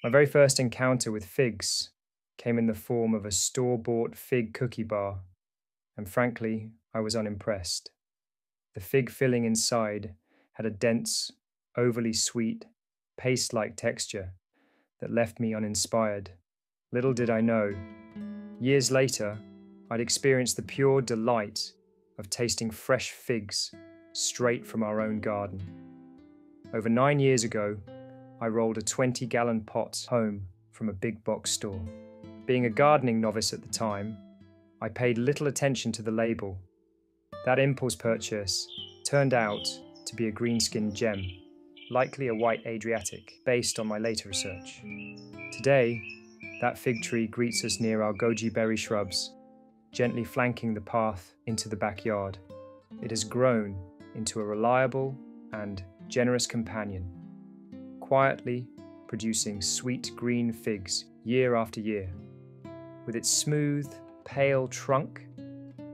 My very first encounter with figs came in the form of a store-bought fig cookie bar, and frankly, I was unimpressed. The fig filling inside had a dense, overly sweet, paste-like texture that left me uninspired. Little did I know, years later, I'd experienced the pure delight of tasting fresh figs straight from our own garden. Over 9 years ago, I rolled a 20-gallon pot home from a big box store. Being a gardening novice at the time, I paid little attention to the label. That impulse purchase turned out to be a green-skinned gem, likely a white Adriatic, based on my later research. Today, that fig tree greets us near our goji berry shrubs, gently flanking the path into the backyard. It has grown into a reliable and generous companion, quietly producing sweet green figs year after year. With its smooth, pale trunk,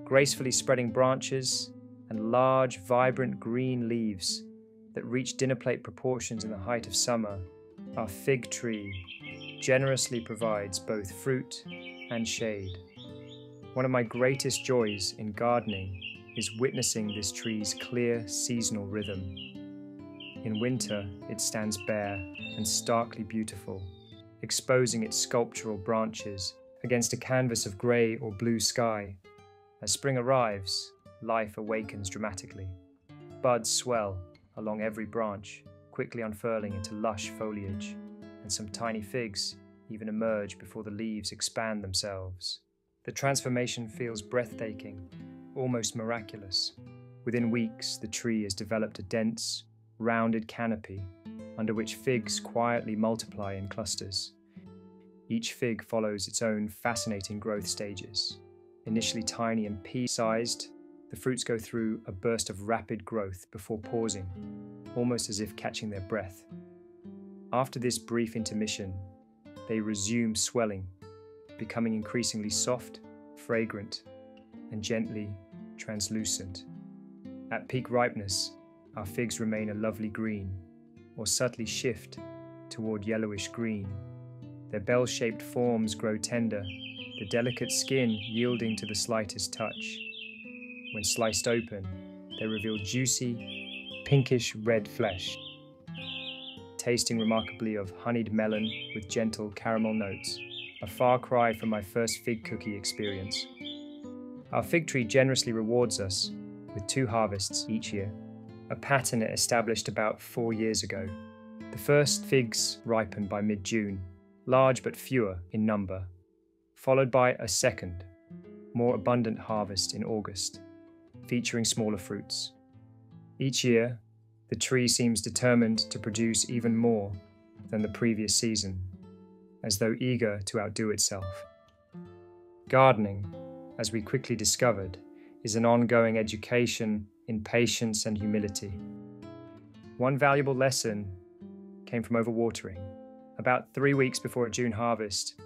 gracefully spreading branches, and large, vibrant green leaves that reach dinner plate proportions in the height of summer, our fig tree generously provides both fruit and shade. One of my greatest joys in gardening is witnessing this tree's clear seasonal rhythm. In winter, it stands bare and starkly beautiful, exposing its sculptural branches against a canvas of grey or blue sky. As spring arrives, life awakens dramatically. Buds swell along every branch, quickly unfurling into lush foliage, and some tiny figs even emerge before the leaves expand themselves. The transformation feels breathtaking, almost miraculous. Within weeks, the tree has developed a dense, rounded canopy under which figs quietly multiply in clusters. Each fig follows its own fascinating growth stages. Initially tiny and pea-sized, the fruits go through a burst of rapid growth before pausing, almost as if catching their breath. After this brief intermission, they resume swelling, becoming increasingly soft, fragrant, and gently translucent. At peak ripeness, our figs remain a lovely green, or subtly shift toward yellowish green. Their bell-shaped forms grow tender, the delicate skin yielding to the slightest touch. When sliced open, they reveal juicy, pinkish red flesh, tasting remarkably of honeyed melon with gentle caramel notes, a far cry from my first fig cookie experience. Our fig tree generously rewards us with 2 harvests each year, a pattern it established about 4 years ago. The first figs ripen by mid-June, large but fewer in number, followed by a second, more abundant harvest in August, featuring smaller fruits. Each year, the tree seems determined to produce even more than the previous season, as though eager to outdo itself. Gardening, as we quickly discovered, is an ongoing education in patience and humility. One valuable lesson came from overwatering. About 3 weeks before a June harvest,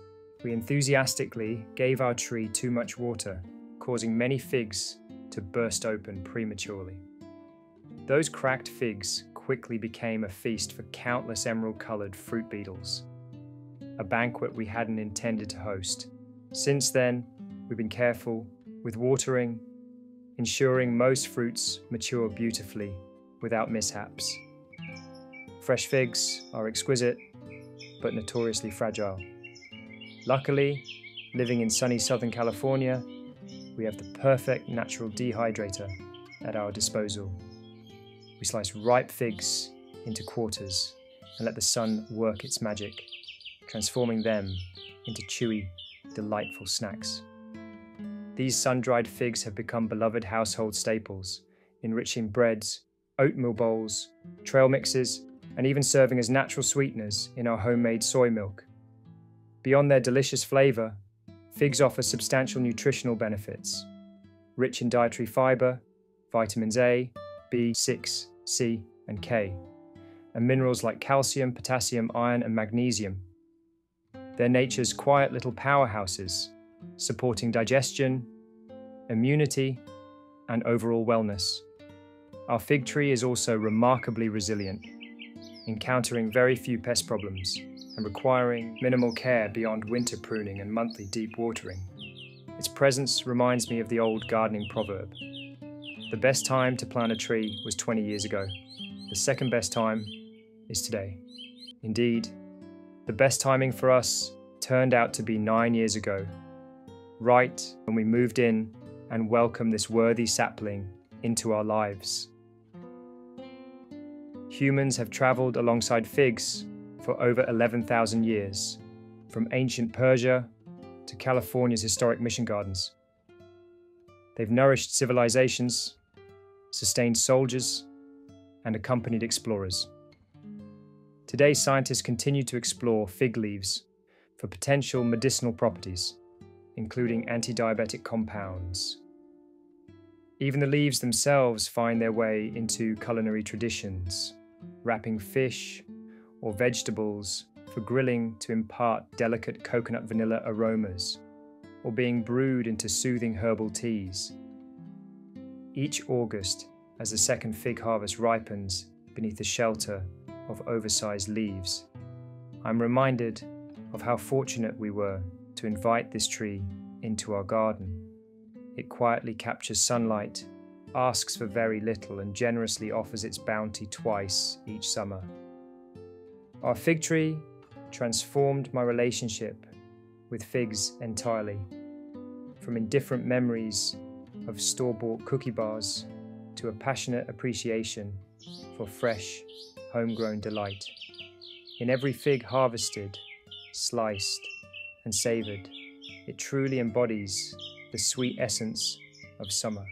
we enthusiastically gave our tree too much water, causing many figs to burst open prematurely. Those cracked figs quickly became a feast for countless emerald-colored fruit beetles, a banquet we hadn't intended to host. Since then, we've been careful with watering, ensuring most fruits mature beautifully without mishaps. Fresh figs are exquisite, but notoriously fragile. Luckily, living in sunny Southern California, we have the perfect natural dehydrator at our disposal. We slice ripe figs into quarters and let the sun work its magic, transforming them into chewy, delightful snacks. These sun-dried figs have become beloved household staples, enriching breads, oatmeal bowls, trail mixes, and even serving as natural sweeteners in our homemade soy milk. Beyond their delicious flavor, figs offer substantial nutritional benefits, rich in dietary fiber, vitamins A, B6, C, and K, and minerals like calcium, potassium, iron, and magnesium. They're nature's quiet little powerhouses, supporting digestion, immunity, and overall wellness. Our fig tree is also remarkably resilient, encountering very few pest problems, and requiring minimal care beyond winter pruning and monthly deep watering. Its presence reminds me of the old gardening proverb. The best time to plant a tree was 20 years ago. The second best time is today. Indeed, the best timing for us turned out to be 9 years ago, right when we moved in and welcomed this worthy sapling into our lives. Humans have traveled alongside figs for over 11,000 years, from ancient Persia to California's historic mission gardens. They've nourished civilizations, sustained soldiers, and accompanied explorers. Today, scientists continue to explore fig leaves for potential medicinal properties, including anti-diabetic compounds. Even the leaves themselves find their way into culinary traditions, wrapping fish or vegetables for grilling to impart delicate coconut vanilla aromas, or being brewed into soothing herbal teas. Each August, as the second fig harvest ripens beneath the shelter of oversized leaves, I'm reminded of how fortunate we were to invite this tree into our garden. It quietly captures sunlight, asks for very little, and generously offers its bounty twice each summer. Our fig tree transformed my relationship with figs entirely, from indifferent memories of store-bought cookie bars to a passionate appreciation for fresh, homegrown delight. In every fig harvested, sliced, and savored, it truly embodies the sweet essence of summer.